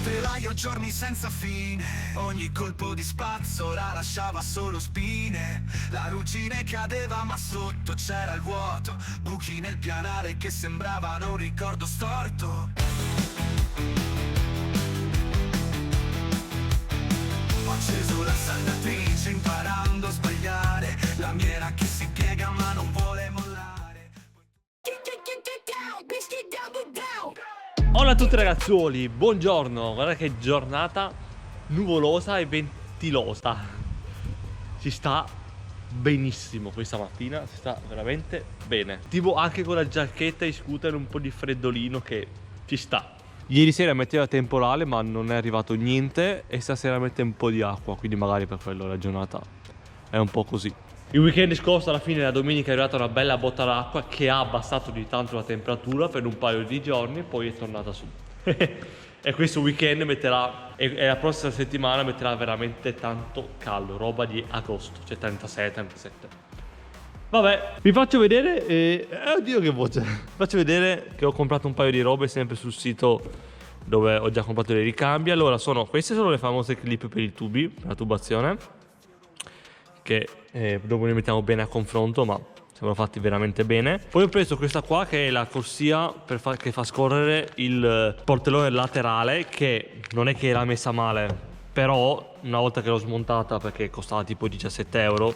Telaio giorni senza fine, ogni colpo di spazzola lasciava solo spine. La ruggine cadeva ma sotto c'era il vuoto, buchi nel pianale che sembravano un ricordo storto. Ho acceso la saldatrice imparando a sbagliare, la miera che si piega ma non vuole mollare. Hola a tutti ragazzuoli, buongiorno, guarda che giornata nuvolosa e ventilosa. Si sta benissimo questa mattina, si sta veramente bene. Tipo anche con la giacchetta in scooter un po' di freddolino che ci sta. Ieri sera metteva temporale ma non è arrivato niente e stasera mette un po' di acqua, quindi magari per quello la giornata è un po' così. Il weekend scorso alla fine, la domenica, è arrivata una bella botta d'acqua che ha abbassato di tanto la temperatura per un paio di giorni e poi è tornata su. E questo weekend metterà, e la prossima settimana metterà veramente tanto caldo, roba di agosto, cioè 36, 37. Vabbè, vi faccio vedere, oddio che voce. Vi faccio vedere che ho comprato un paio di robe sempre sul sito dove ho già comprato dei ricambi. Allora, queste sono le famose clip per i tubi, per la tubazione, che dopo li mettiamo bene a confronto, ma sembrano fatti veramente bene. Poi ho preso questa qua che è la corsia che fa scorrere il portellone laterale, che non è che l'ha messa male, però una volta che l'ho smontata, perché costava tipo 17 euro,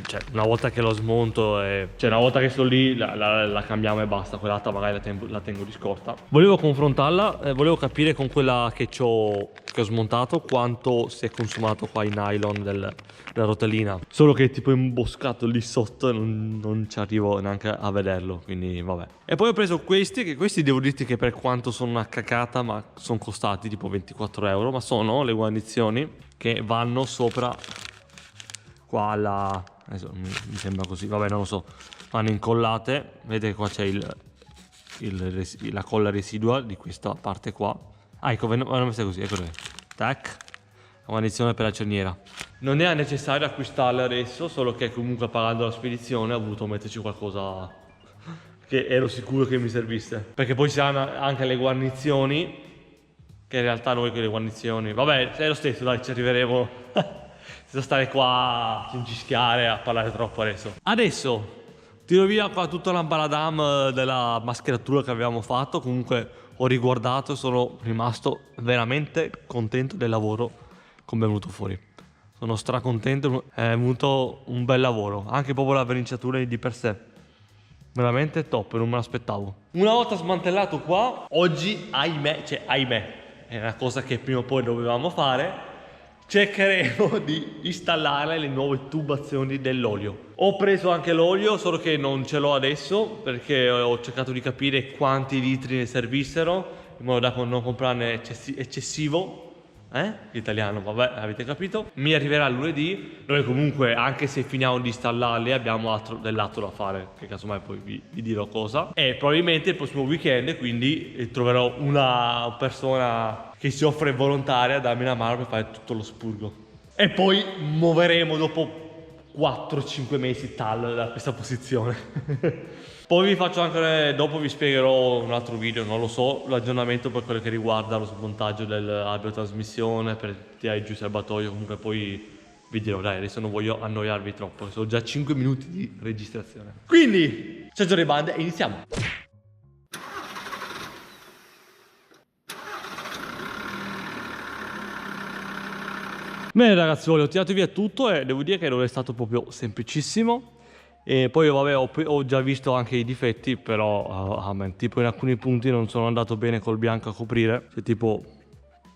cioè una volta che lo smonto cioè una volta che sto lì la cambiamo e basta. Quell'altra magari la tengo di scorta. Volevo confrontarla, volevo capire con quella che ho smontato quanto si è consumato qua in nylon della rotellina, solo che è tipo imboscato lì sotto e non ci arrivo neanche a vederlo, quindi vabbè. E poi ho preso questi devo dirti che per quanto sono una cacata, ma sono costati tipo 24 euro, ma sono le guarnizioni che vanno sopra qua adesso mi sembra così, vabbè non lo so, vanno incollate. Vedete che qua c'è la colla residua di questa parte qua. Ah, ecco, vanno messe così, ecco, tac, la guarnizione per la cerniera. Non era necessario acquistarla adesso, solo che comunque pagando la spedizione ho voluto metterci qualcosa che ero sicuro che mi servisse, perché poi si hanno anche le guarnizioni, che in realtà noi con le guarnizioni, vabbè, è lo stesso, dai, ci arriveremo. Senza stare qua a cincischiare, a parlare troppo adesso. Adesso tiro via qua tutta l'ambaradam della mascheratura che avevamo fatto. Comunque ho riguardato e sono rimasto veramente contento del lavoro come è venuto fuori. Sono stracontento, è venuto un bel lavoro. Anche proprio la verniciatura di per sé, veramente top, non me l'aspettavo. Una volta smantellato qua, oggi ahimè, è una cosa che prima o poi dovevamo fare. Cercheremo di installare le nuove tubazioni dell'olio. Ho preso anche l'olio, solo che non ce l'ho adesso, perché ho cercato di capire quanti litri ne servissero, in modo da non comprarne eccessivo. L'italiano, vabbè, avete capito. Mi arriverà lunedì. Noi comunque, anche se finiamo di installarli, abbiamo dell'altro da fare, che casomai poi vi dirò cosa. E probabilmente il prossimo weekend, quindi troverò una persona che si offre volontaria a darmi una mano per fare tutto lo spurgo. E poi muoveremo dopo 4-5 mesi da questa posizione. Poi vi faccio anche, dopo vi spiegherò un altro video, non lo so, l'aggiornamento per quello che riguarda lo smontaggio dell'albero trasmissione, per tirare giù il serbatoio. Comunque poi vi dirò, dai, adesso non voglio annoiarvi troppo, sono già 5 minuti di registrazione. Quindi, senza le bande, iniziamo! Bene ragazzi, ho tirato via tutto e devo dire che non è stato proprio semplicissimo. E poi vabbè, ho già visto anche i difetti, però tipo in alcuni punti non sono andato bene col bianco a coprire. Cioè tipo,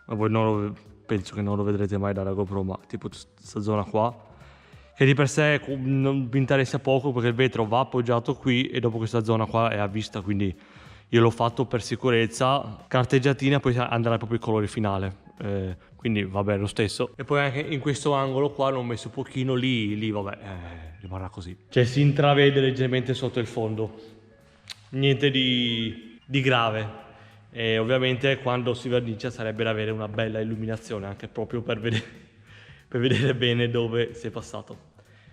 voi penso che non lo vedrete mai dalla GoPro, ma tipo questa zona qua, che di per sé non vi interessa poco perché il vetro va appoggiato qui e dopo questa zona qua è a vista, quindi io l'ho fatto per sicurezza, carteggiatina, poi andrà proprio il colore finale. Quindi vabbè, lo stesso. E poi anche in questo angolo qua l'ho messo un pochino, lì vabbè, rimarrà così, cioè si intravede leggermente sotto il fondo, niente di grave. E ovviamente quando si vernicia sarebbe da avere una bella illuminazione, anche proprio per vedere bene dove si è passato.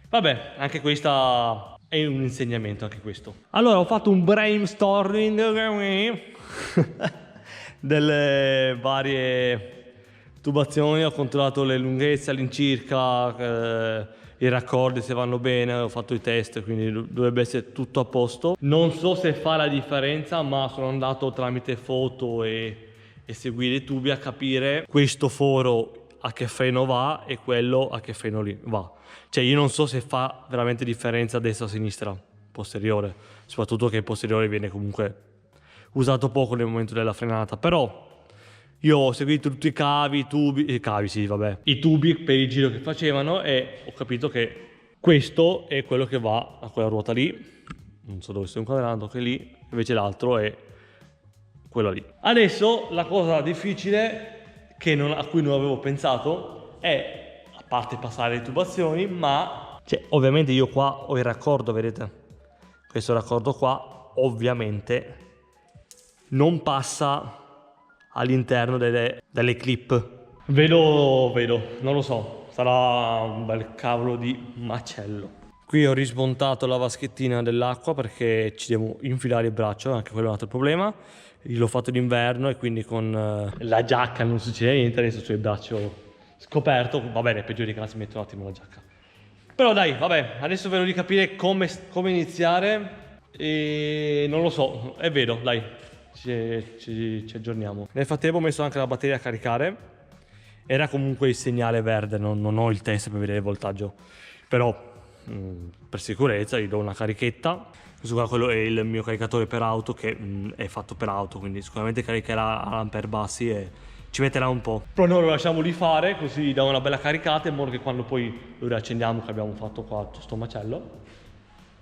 Vabbè, anche questa è un insegnamento, anche questo. Allora ho fatto un brainstorming delle varie tubazioni, ho controllato le lunghezze all'incirca, i raccordi se vanno bene, ho fatto i test, quindi dovrebbe essere tutto a posto. Non so se fa la differenza, ma sono andato tramite foto e seguire i tubi a capire questo foro a che freno va e quello a che freno lì va. Cioè io non so se fa veramente differenza destra o sinistra, posteriore, soprattutto che il posteriore viene comunque usato poco nel momento della frenata, però io ho seguito tutti i cavi, i tubi, i tubi per il giro che facevano e ho capito che questo è quello che va a quella ruota lì, non so dove sto inquadrando, che lì, invece l'altro è quello lì. Adesso la cosa difficile a cui non avevo pensato è, a parte passare le tubazioni, ma cioè, ovviamente io qua ho il raccordo, vedete? Questo raccordo qua ovviamente non passa all'interno delle clip. Vedo, non lo so, sarà un bel cavolo di macello. Qui ho rismontato la vaschettina dell'acqua perché ci devo infilare il braccio, anche quello è un altro problema. Io l'ho fatto d'inverno e quindi con la giacca non succede niente, adesso c'è il braccio scoperto, va bene, peggio di che si mette un attimo la giacca. Però dai, vabbè, adesso vedo di capire come iniziare e non lo so, è vero, dai. Ci aggiorniamo. Nel frattempo ho messo anche la batteria a caricare. Era comunque il segnale verde, non ho il test per vedere il voltaggio, però per sicurezza gli do una carichetta. Questo qua, quello è il mio caricatore per auto, che è fatto per auto, quindi sicuramente caricherà a ampere bassi e ci metterà un po'. Però noi lo lasciamo lì fare, così gli do una bella caricata in modo che quando poi lo riaccendiamo, che abbiamo fatto qua sto macello,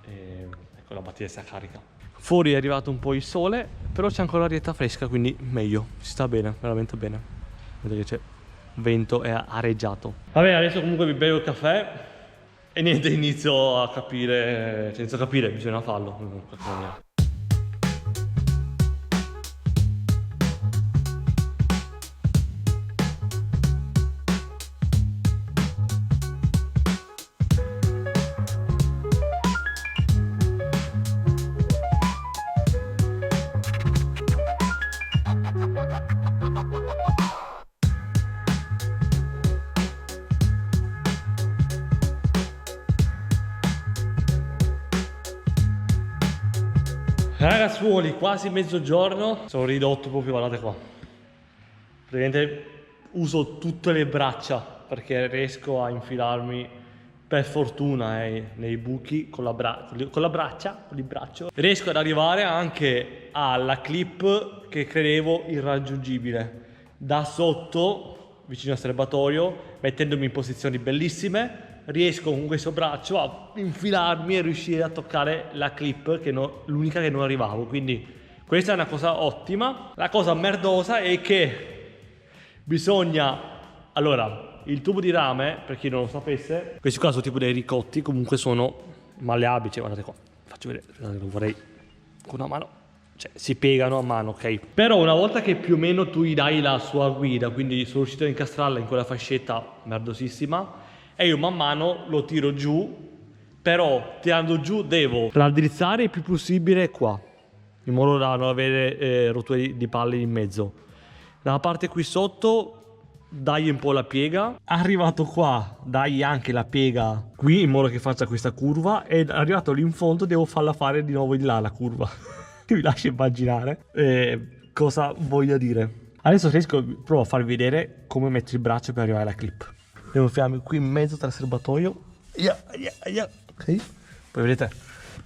e ecco, la batteria si carica. Fuori è arrivato un po' il sole, però c'è ancora l'arietta fresca, quindi meglio, si sta bene, veramente bene. Vedete che c'è vento, è areggiato. Vabbè, adesso comunque mi bevo il caffè e niente, inizio a capire, senza capire, bisogna farlo. Ragazzuoli, quasi mezzogiorno, sono ridotto proprio, guardate qua. Praticamente uso tutte le braccia perché riesco a infilarmi, per fortuna, nei buchi con il braccio. Riesco ad arrivare anche alla clip che credevo irraggiungibile. Da sotto, vicino al serbatoio, mettendomi in posizioni bellissime, riesco con questo braccio a infilarmi e riuscire a toccare la clip, che l'unica che non arrivavo, quindi questa è una cosa ottima. La cosa merdosa è che bisogna, allora, il tubo di rame, per chi non lo sapesse, questi qua sono tipo dei ricotti, comunque sono malleabili, cioè, guardate qua, faccio vedere, lo vorrei con una mano, cioè si piegano a mano, ok? Però una volta che più o meno tu gli dai la sua guida, quindi sono riuscito a incastrarla in quella fascetta merdosissima, e io man mano lo tiro giù, però tirando giù devo raddrizzare il più possibile qua, in modo da non avere rotture di palle in mezzo. Dalla parte qui sotto dai un po' la piega, arrivato qua dai anche la piega qui in modo che faccia questa curva, e arrivato lì in fondo devo farla fare di nuovo di là la curva. Vi lascio immaginare cosa voglia dire. Adesso provo a farvi vedere come mettere il braccio per arrivare alla clip. Devo infilarmi qui in mezzo tra il serbatoio. Ok. Poi vedete,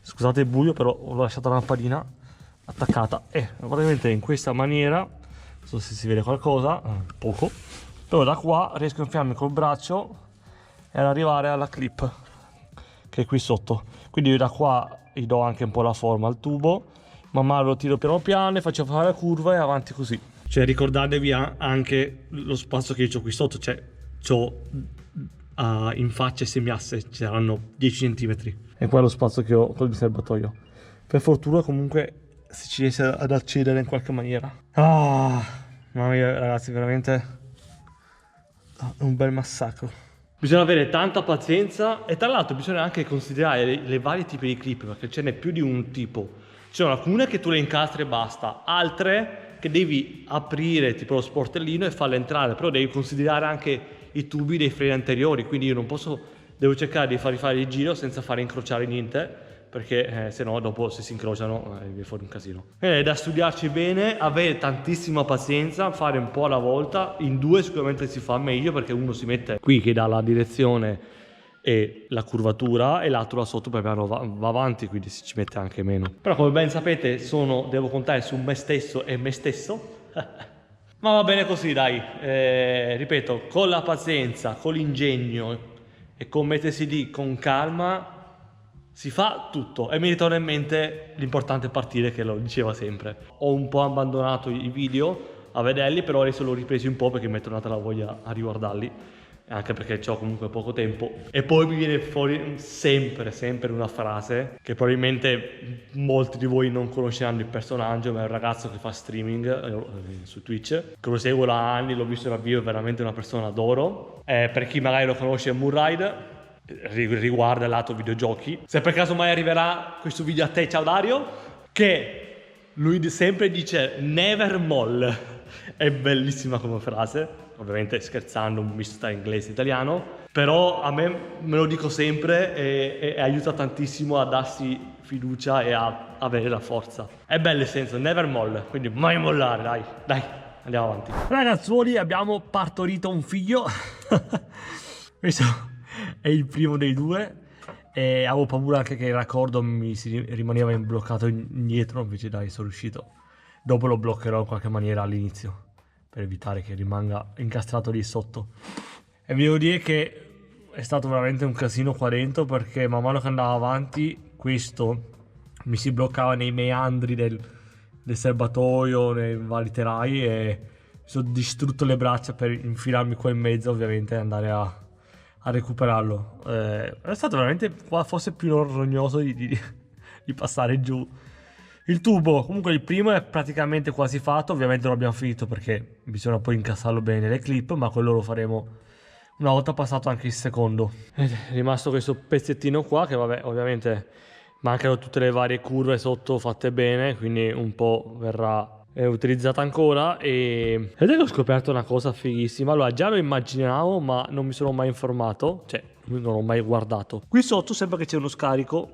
scusate il buio, però ho lasciato la lampadina attaccata e praticamente in questa maniera, non so se si vede qualcosa, poco, però da qua riesco a infilarmi col braccio e ad arrivare alla clip che è qui sotto. Quindi io da qua gli do anche un po' la forma al tubo, man mano lo tiro piano piano e faccio fare la curva e avanti così. Cioè ricordatevi anche lo spazio che ho qui sotto, cioè c'ho in faccia e semiasse c'erano 10 cm, e qua è lo spazio che ho con il serbatoio. Per fortuna comunque si ci riesce ad accedere in qualche maniera. Mamma mia ragazzi, veramente un bel massacro. Bisogna avere tanta pazienza e tra l'altro bisogna anche considerare le varie tipi di clip, perché ce n'è più di un tipo. Ci sono alcune che tu le incastri e basta, altre che devi aprire tipo lo sportellino e farlo entrare, però devi considerare anche i tubi dei freni anteriori, quindi io non posso, devo cercare di farli fare il giro senza fare incrociare niente, perché se no dopo se si incrociano viene fuori un casino. È da studiarci bene, avere tantissima pazienza, fare un po' alla volta. In due sicuramente si fa meglio, perché uno si mette qui che dà la direzione e la curvatura e l'altro là sotto per piano va avanti, quindi si ci mette anche meno. Però come ben sapete devo contare su me stesso e me stesso. Ma va bene così, dai. Ripeto, con la pazienza, con l'ingegno e con mettersi lì con calma si fa tutto. E mi ritorna in mente l'importante partire, che lo diceva sempre. Ho un po' abbandonato i video a vederli, però adesso l'ho ripresi un po' perché mi è tornata la voglia a riguardarli, anche perché ho comunque poco tempo. E poi mi viene fuori sempre una frase che probabilmente molti di voi non conosceranno il personaggio, ma è un ragazzo che fa streaming su Twitch, che lo seguo da anni, l'ho visto dal vivo, è veramente una persona d'oro. Per chi magari lo conosce, è Moonride, riguarda il lato videogiochi. Se per caso mai arriverà questo video a te, ciao Dario, che lui sempre dice never moll. È bellissima come frase, ovviamente scherzando, un misto tra inglese e italiano, però a me me lo dico sempre e aiuta tantissimo a darsi fiducia e a avere la forza. È bello il senso, never moll, quindi mai mollare, dai, andiamo avanti. Ragazzuoli, abbiamo partorito un figlio. Questo è il primo dei due e avevo paura anche che il raccordo mi si rimaneva bloccato indietro, invece dai, sono riuscito. Dopo lo bloccherò in qualche maniera all'inizio per evitare che rimanga incastrato lì sotto. E vi devo dire che è stato veramente un casino qua dentro, perché man mano che andavo avanti questo mi si bloccava nei meandri del serbatoio, nei vari telai, e mi sono distrutto le braccia per infilarmi qua in mezzo, ovviamente, e andare a recuperarlo. È stato veramente forse più rognoso di passare giù il tubo. Comunque il primo è praticamente quasi fatto, ovviamente non l'abbiamo finito perché bisogna poi incastrarlo bene nelle clip, ma quello lo faremo una volta passato anche il secondo. È rimasto questo pezzettino qua che vabbè, ovviamente mancano tutte le varie curve sotto fatte bene, quindi un po' verrà utilizzata ancora. Ed è che ho scoperto una cosa fighissima. Allora, già lo immaginavo, ma non mi sono mai informato, cioè non l'ho mai guardato. Qui sotto sembra che c'è uno scarico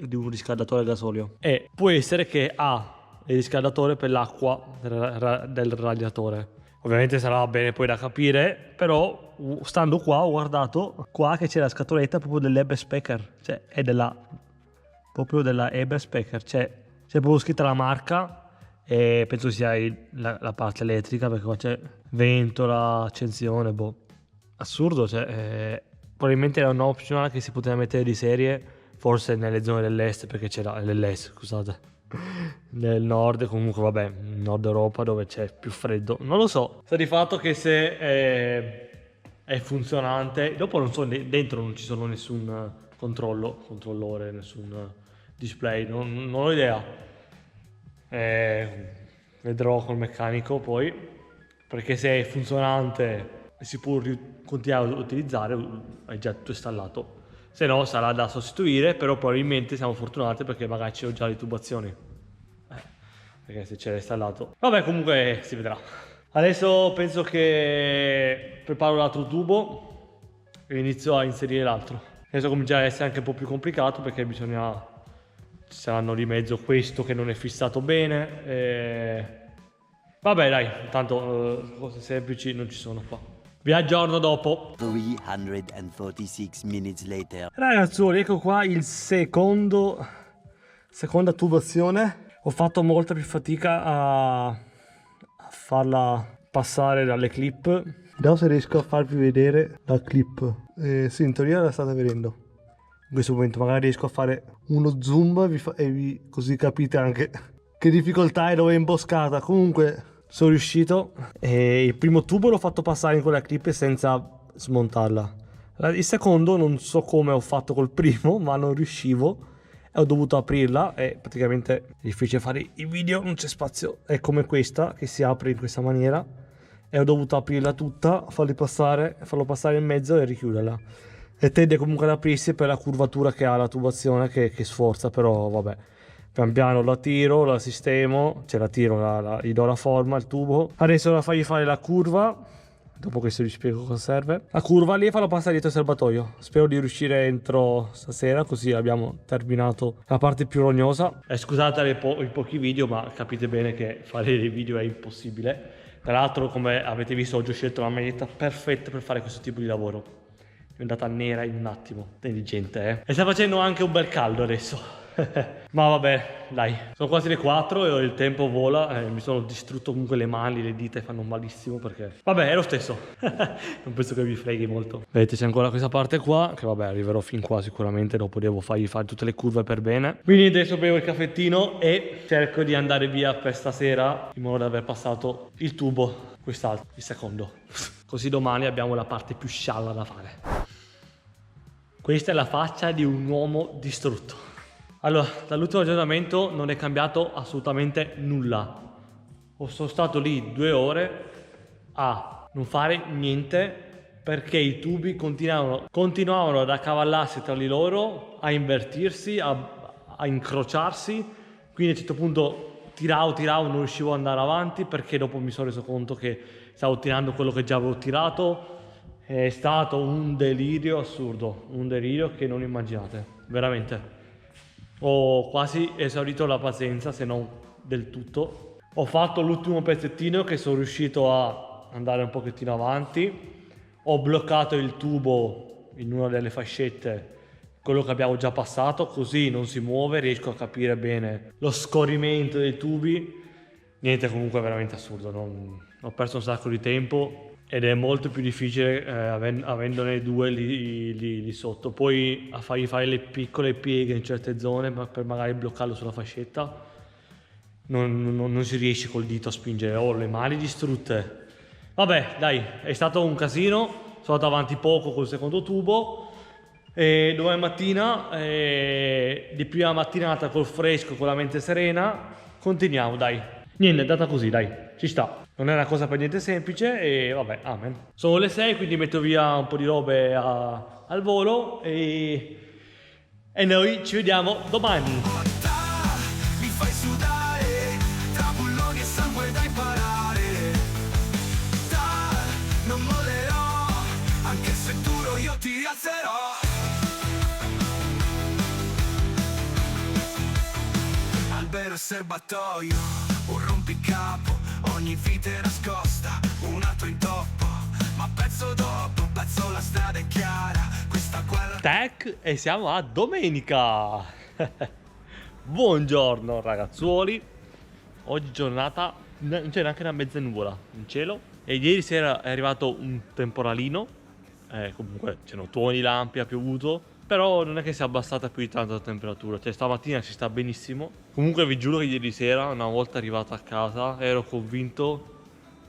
di un riscaldatore a gasolio, e può essere che ha il riscaldatore per l'acqua del radiatore. Ovviamente sarà bene poi da capire, però stando qua ho guardato qua che c'è la scatoletta proprio dell'Eberspecher, cioè è proprio della Eberspecher, c'è proprio scritta la marca, e penso sia la parte elettrica, perché qua c'è ventola, accensione, boh, assurdo, cioè probabilmente era un optional che si poteva mettere di serie, forse nelle zone dell'est, perché c'era dell'est, scusate, nel nord, comunque vabbè, nord Europa dove c'è più freddo, non lo so. Sta di fatto che se è funzionante, dopo non so, dentro non ci sono nessun controllore, nessun display, non ho idea. Vedrò col meccanico poi, perché se è funzionante e si può continuare a utilizzare, è già tutto installato. Se no sarà da sostituire, però probabilmente siamo fortunati perché magari c'ho già le tubazioni, perché se c'era installato, vabbè, comunque si vedrà. Adesso penso che preparo l'altro tubo e inizio a inserire l'altro. Adesso comincia a essere anche un po' più complicato, perché ci saranno di mezzo questo che non è fissato bene, vabbè dai, intanto cose semplici non ci sono qua. Vi aggiorno dopo. 346 minutes later. Ragazzuoli, ecco qua il seconda tubazione. Ho fatto molta più fatica a farla passare dalle clip. Vediamo se riesco a farvi vedere la clip. Sì, in teoria la state vedendo in questo momento. Magari riesco a fare uno zoom così capite anche che difficoltà è, dove è imboscata. Comunque sono riuscito, e il primo tubo l'ho fatto passare in quella clip senza smontarla. Il secondo non so come ho fatto col primo, ma non riuscivo e ho dovuto aprirla, e praticamente è difficile fare i video, non c'è spazio, è come questa che si apre in questa maniera, e ho dovuto aprirla tutta, farlo passare in mezzo e richiuderla, e tende comunque ad aprirsi per la curvatura che ha la tubazione che sforza, però vabbè, Pian piano la tiro, la sistemo, cioè la tiro, gli do la forma, il tubo. Adesso la fagli fare la curva, dopo questo vi spiego cosa serve. La curva lì e farlo passare dietro il serbatoio. Spero di riuscire entro stasera, così abbiamo terminato la parte più rognosa. Scusate i pochi video, ma capite bene che fare dei video è impossibile. Tra l'altro, come avete visto, oggi ho scelto la maglietta perfetta per fare questo tipo di lavoro. È andata nera in un attimo, intelligente, eh? E sta facendo anche un bel caldo adesso. Ma vabbè, dai, sono quasi le 4 e il tempo vola, mi sono distrutto comunque le mani, le dita fanno malissimo perché... Vabbè, è lo stesso. Non penso che vi freghi molto. Vedete, c'è ancora questa parte qua, che vabbè, arriverò fin qua sicuramente, dopo devo fargli fare tutte le curve per bene. Quindi adesso bevo il caffettino e cerco di andare via per stasera, in modo da aver passato il tubo, quest'altro, il secondo. Così domani abbiamo la parte più scialla da fare. Questa è la faccia di un uomo distrutto. Allora, dall'ultimo aggiornamento non è cambiato assolutamente nulla. Sono stato lì 2 ore a non fare niente perché i tubi continuavano ad accavallarsi tra di loro, a invertirsi, a incrociarsi. Quindi a un certo punto tiravo, non riuscivo ad andare avanti perché dopo mi sono reso conto che stavo tirando quello che già avevo tirato. È stato un delirio assurdo, un delirio che non immaginate, veramente. Ho quasi esaurito la pazienza, se non del tutto. Ho fatto l'ultimo pezzettino che sono riuscito a andare un pochettino avanti. Ho bloccato il tubo in una delle fascette, quello che abbiamo già passato, così non si muove, riesco a capire bene lo scorrimento dei tubi. Niente, comunque è veramente assurdo, ho perso un sacco di tempo. Ed è molto più difficile avendone 2 lì sotto. Poi a fargli fare le piccole pieghe in certe zone per magari bloccarlo sulla fascetta non si riesce col dito a spingere. Ho le mani distrutte. Vabbè, dai, è stato un casino. Sono andato avanti poco col secondo tubo. E domani mattina, di prima mattinata col fresco, con la mente serena, continuiamo, dai. Niente, è andata così, dai, ci sta. Non è una cosa per niente semplice e vabbè, amen. Sono le 6, quindi metto via un po' di robe al volo e noi ci vediamo domani. Mi fai sudare, tra bulloni e sangue da imparare. Non mollerò, anche se duro io ti rialzerò. Albero e serbatoio, un rompicapo, ogni vite nascosta, un altro intoppo, ma pezzo dopo pezzo la strada è chiara, questa guerra... Tac, e siamo a domenica. Buongiorno ragazzuoli. Oggi giornata, non c'è neanche una mezza nuvola in cielo. E ieri sera è arrivato un temporalino, comunque c'erano tuoni, lampi, ha piovuto. Però non è che sia abbassata più di tanto la temperatura, cioè stamattina si sta benissimo. Comunque vi giuro che ieri sera, una volta arrivato a casa, ero convinto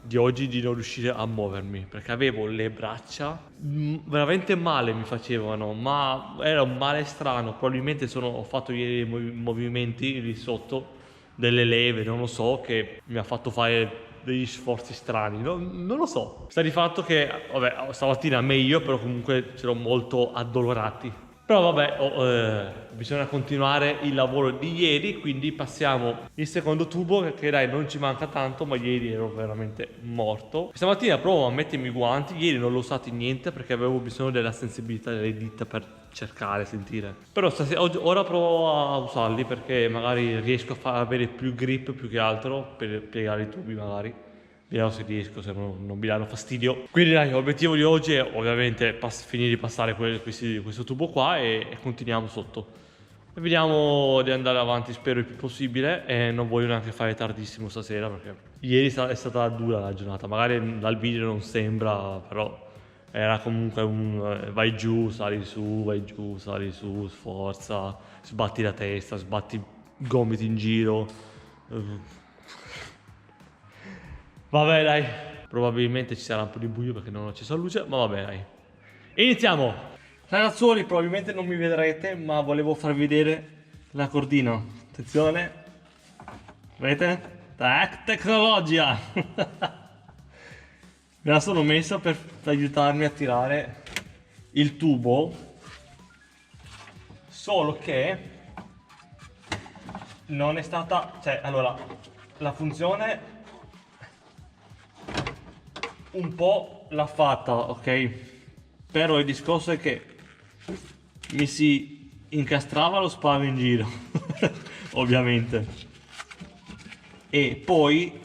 di oggi di non riuscire a muovermi, perché avevo le braccia veramente male, mi facevano, ma era un male strano. Probabilmente ho fatto ieri movimenti lì sotto, delle leve, non lo so, che mi ha fatto fare degli sforzi strani, non lo so. Sta di fatto che, vabbè, stamattina meglio, però comunque c'ero molto addolorati. Però vabbè, bisogna continuare il lavoro di ieri, quindi passiamo il secondo tubo, che dai, non ci manca tanto, ma ieri ero veramente morto. Stamattina provo a mettermi i guanti, ieri non l'ho usati niente perché avevo bisogno della sensibilità delle dita per cercare, sentire. Però ora provo a usarli perché magari riesco a avere più grip più che altro per piegare i tubi magari. Vediamo se riesco, se non mi danno fastidio. Quindi dai, l'obiettivo di oggi è ovviamente finire di passare questo tubo qua e continuiamo sotto. E vediamo di andare avanti, spero il più possibile, e non voglio neanche fare tardissimo stasera perché ieri è stata dura la giornata. Magari dal video non sembra, però era comunque un vai giù, sali su, sforza, sbatti la testa, sbatti i gomiti in giro. Vabbè dai, probabilmente ci sarà un po' di buio perché non ho acceso la luce, ma vabbè dai. Iniziamo! Ragazzuoli, probabilmente non mi vedrete, ma volevo farvi vedere la cordina. Attenzione. Vedete? Tac, tecnologia! Me la sono messa per aiutarmi a tirare il tubo. Solo che non è stata, cioè, allora, la funzione un po' l'ha fatta, ok? Però il discorso è che mi si incastrava lo spago in giro, ovviamente. E poi,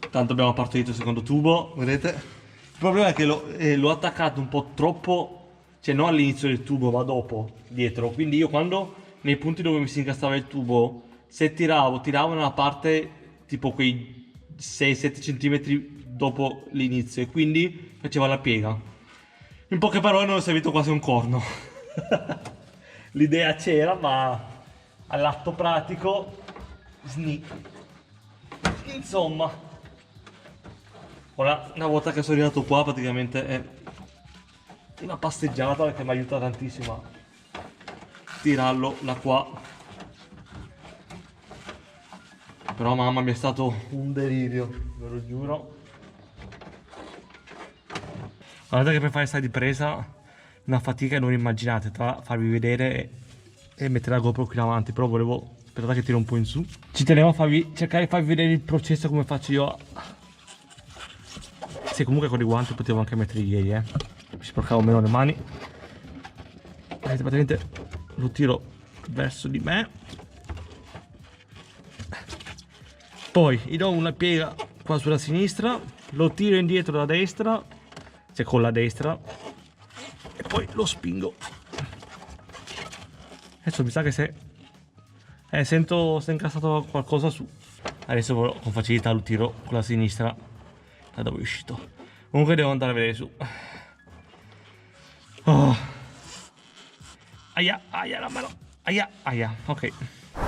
tanto abbiamo partorito il secondo tubo, vedete? Il problema è che l'ho attaccato un po' troppo, cioè non all'inizio del tubo, ma dopo, dietro. Quindi io quando, nei punti dove mi si incastrava il tubo, se tiravo nella parte tipo quei 6-7 cm dopo l'inizio, e quindi faceva la piega. In poche parole non è servito quasi un corno. L'idea c'era, ma all'atto pratico insomma, ora una volta che sono arrivato qua praticamente è una passeggiata, perché mi aiuta tantissimo a tirarlo da qua. Però mamma mia, è stato un delirio, ve lo giuro. Guardate che per fare questa ripresa una fatica non immaginate, tra farvi vedere e mettere la GoPro qui davanti. Però volevo, aspettate che tiro un po' in su, ci tenevo a cercare di farvi vedere il processo come faccio io. Sì, comunque con i guanti potevo anche metterli ieri, mi sporcavo meno le mani. Praticamente lo tiro verso di me, poi gli do una piega qua sulla sinistra, lo tiro indietro da destra, cioè con la destra, e poi lo spingo. Adesso mi sa che se sento se è incassato qualcosa su. Adesso con facilità lo tiro con la sinistra da dove è uscito. Comunque devo andare a vedere su. Oh. Aia, la mano. Aia, ok.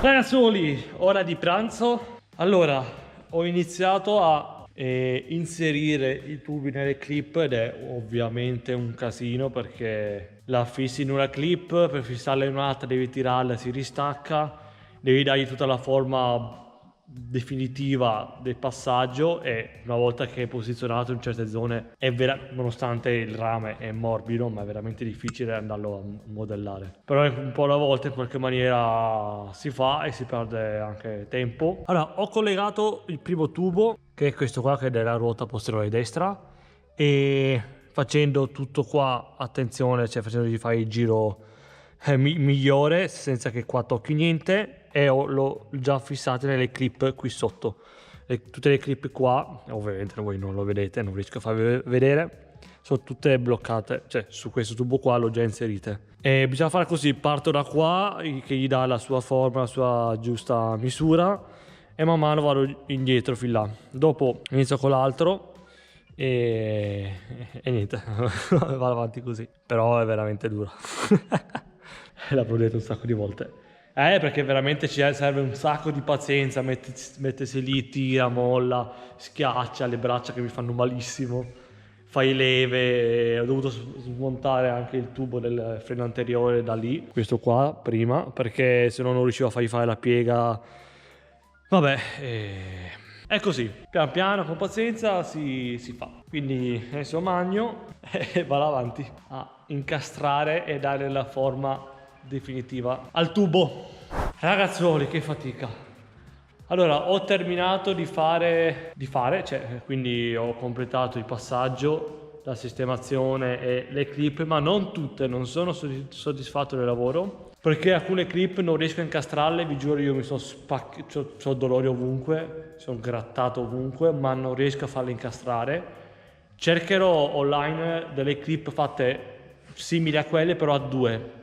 Ragazzoli, ora di pranzo. Allora, ho iniziato a inserire i tubi nelle clip ed è ovviamente un casino, perché la fissi in una clip, per fissarla in un'altra devi tirarla, si ristacca, devi dargli tutta la forma definitiva del passaggio, e una volta che è posizionato in certe zone nonostante il rame è morbido, ma è veramente difficile andarlo a modellare. Però un po' alla volta in qualche maniera si fa e si perde anche tempo. Allora, ho collegato il primo tubo, che è questo qua, che è della ruota posteriore destra, e facendo tutto qua, attenzione, cioè facendogli fare il giro migliore senza che qua tocchi niente, e l'ho già fissato nelle clip qui sotto. Tutte le clip qua, ovviamente voi non lo vedete, non riesco a farvi vedere, sono tutte bloccate, cioè su questo tubo qua l'ho già inserite. E bisogna fare così: parto da qua che gli dà la sua forma, la sua giusta misura, e man mano vado indietro fin là. Dopo inizio con l'altro e niente, vado avanti così. Però è veramente dura. L'avrò detto un sacco di volte. Perché veramente ci serve un sacco di pazienza, mettersi lì, tira, molla, schiaccia, le braccia che mi fanno malissimo, fai leve. Ho dovuto smontare anche il tubo del freno anteriore da lì, questo qua prima, perché se no non riuscivo a fargli fare la piega. Vabbè, è così, pian piano, con pazienza si fa. Quindi adesso magno e vado avanti a incastrare e dare la forma definitiva al tubo. Ragazzuoli, che fatica. Allora, ho terminato di fare, cioè, quindi ho completato il passaggio, la sistemazione e le clip, ma non tutte. Non sono soddisfatto del lavoro, perché alcune clip non riesco a incastrarle. Vi giuro, io mi sono c'ho dolori ovunque, sono grattato ovunque, ma non riesco a farle incastrare. Cercherò online delle clip fatte simili a quelle, però a due.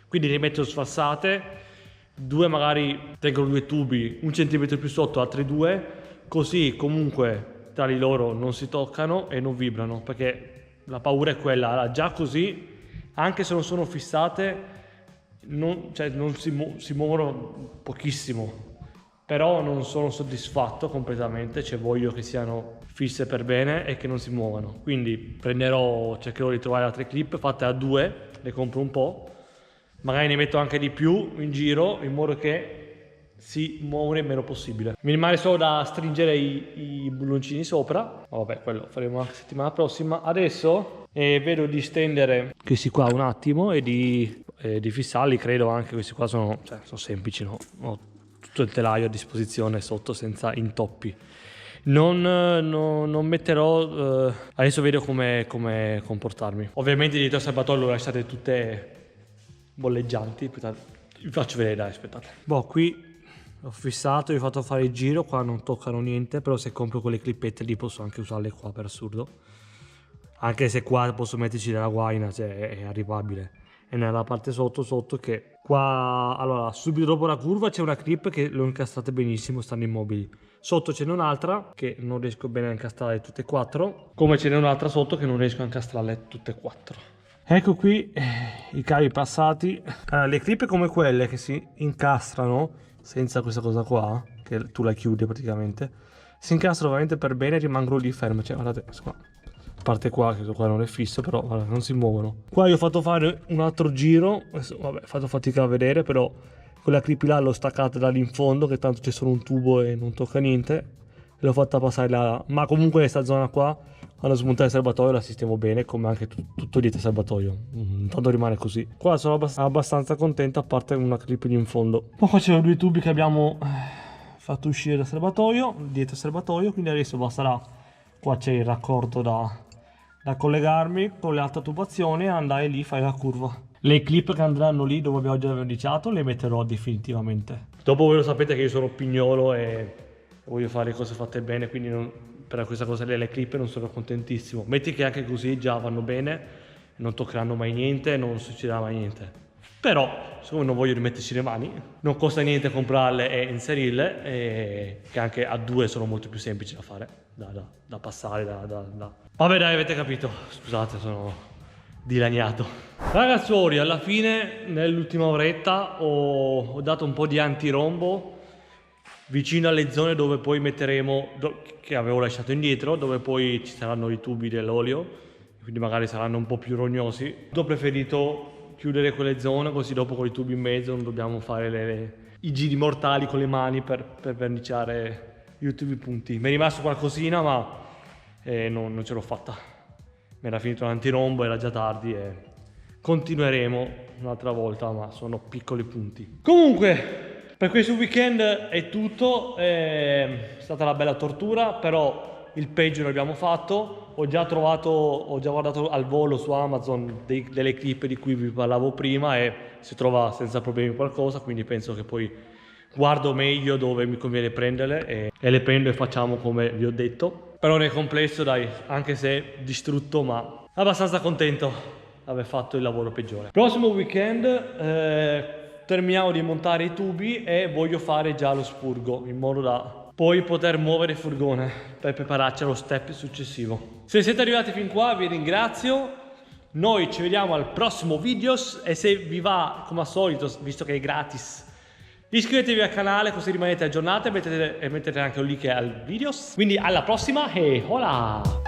Quindi le metto sfassate, due magari tengono due tubi, 1 centimetro più sotto, altri 2, così comunque tra di loro non si toccano e non vibrano, perché la paura è quella. Già così, anche se non sono fissate, si muovono pochissimo, però non sono soddisfatto completamente, cioè voglio che siano fisse per bene e che non si muovano. Quindi cercherò di trovare altre clip fatte a 2, le compro un po', magari ne metto anche di più in giro, in modo che si muovono il meno possibile. Mi rimane solo da stringere i bulloncini sopra. Vabbè, quello faremo la settimana prossima. Adesso vedo di stendere questi qua un attimo e di di fissarli, credo anche questi qua sono semplici, no? Ho tutto il telaio a disposizione sotto senza intoppi. Non metterò, adesso vedo come comportarmi. Ovviamente dietro al serbatoio lo lasciate tutte bolleggianti, vi faccio vedere, dai, aspettate. Boh, qui ho fissato, vi ho fatto fare il giro, qua non toccano niente, però se compro quelle clippette lì posso anche usarle qua per assurdo. Anche se qua posso metterci della guaina, cioè è arrivabile. E nella parte sotto che qua, allora, subito dopo la curva c'è una clip che l'ho incastrata benissimo, stanno immobili. Sotto ce n'è un'altra che non riesco bene a incastrare tutte e quattro, come ce n'è un'altra sotto che non riesco a incastrarle tutte e quattro. Ecco qui i cavi passati. Le clip come quelle che si incastrano senza questa cosa qua, che tu la chiudi praticamente, si incastrano veramente per bene e rimangono lì ferme. Cioè guardate, qua. A parte qua, che qua non è fisso, però guarda, non si muovono. Qua io ho fatto fare un altro giro, adesso, vabbè, ho fatto fatica a vedere, però quella clip là l'ho staccata da lì in fondo, che tanto c'è solo un tubo e non tocca niente, e l'ho fatta passare là. Ma comunque questa zona qua, quando smontai il serbatoio la sistemo bene, come anche tutto dietro il serbatoio, tanto rimane così. Qua sono abbastanza contento, a parte una clip lì in fondo. Poi qua c'erano due tubi che abbiamo fatto uscire dal serbatoio, dietro il serbatoio, quindi adesso basterà, qua c'è il raccordo da collegarmi con l'altra tubazione e andare lì a fare la curva. Le clip che andranno lì dove abbiamo già verniciato le metterò definitivamente. Dopo voi lo sapete che io sono pignolo e voglio fare le cose fatte bene, quindi per questa cosa le clip non sono contentissimo. Metti che anche così già vanno bene, non toccheranno mai niente, non succederà mai niente. Però siccome non voglio rimetterci le mani, non costa niente comprarle e inserirle, e che anche a due sono molto più semplici da fare, da passare, Vabbè dai, avete capito, scusate, sono dilaniato. Ragazzuoli, alla fine nell'ultima oretta ho dato un po' di antirombo vicino alle zone dove poi metteremo, che avevo lasciato indietro, dove poi ci saranno i tubi dell'olio, quindi magari saranno un po' più rognosi. Ho preferito chiudere quelle zone, così dopo con i tubi in mezzo non dobbiamo fare i giri mortali con le mani per verniciare gli ultimi punti. Mi è rimasto qualcosina, ma non ce l'ho fatta. Mi era finito l'antirombo, era già tardi e continueremo un'altra volta, ma sono piccoli punti. Comunque, per questo weekend è tutto. È stata una bella tortura, però il peggio l'abbiamo fatto. Ho già guardato al volo su Amazon delle clip di cui vi parlavo prima e si trova senza problemi qualcosa, quindi penso che poi guardo meglio dove mi conviene prenderle e le prendo e facciamo come vi ho detto. Però nel complesso dai, anche se distrutto, ma abbastanza contento di aver fatto il lavoro peggiore. Prossimo weekend terminiamo di montare i tubi e voglio fare già lo spurgo in modo da poi poter muovere il furgone per prepararci allo step successivo. Se siete arrivati fin qua vi ringrazio. Noi ci vediamo al prossimo video e se vi va, come al solito, visto che è gratis, iscrivetevi al canale così rimanete aggiornati e mettete anche un link al video. Quindi alla prossima e hola!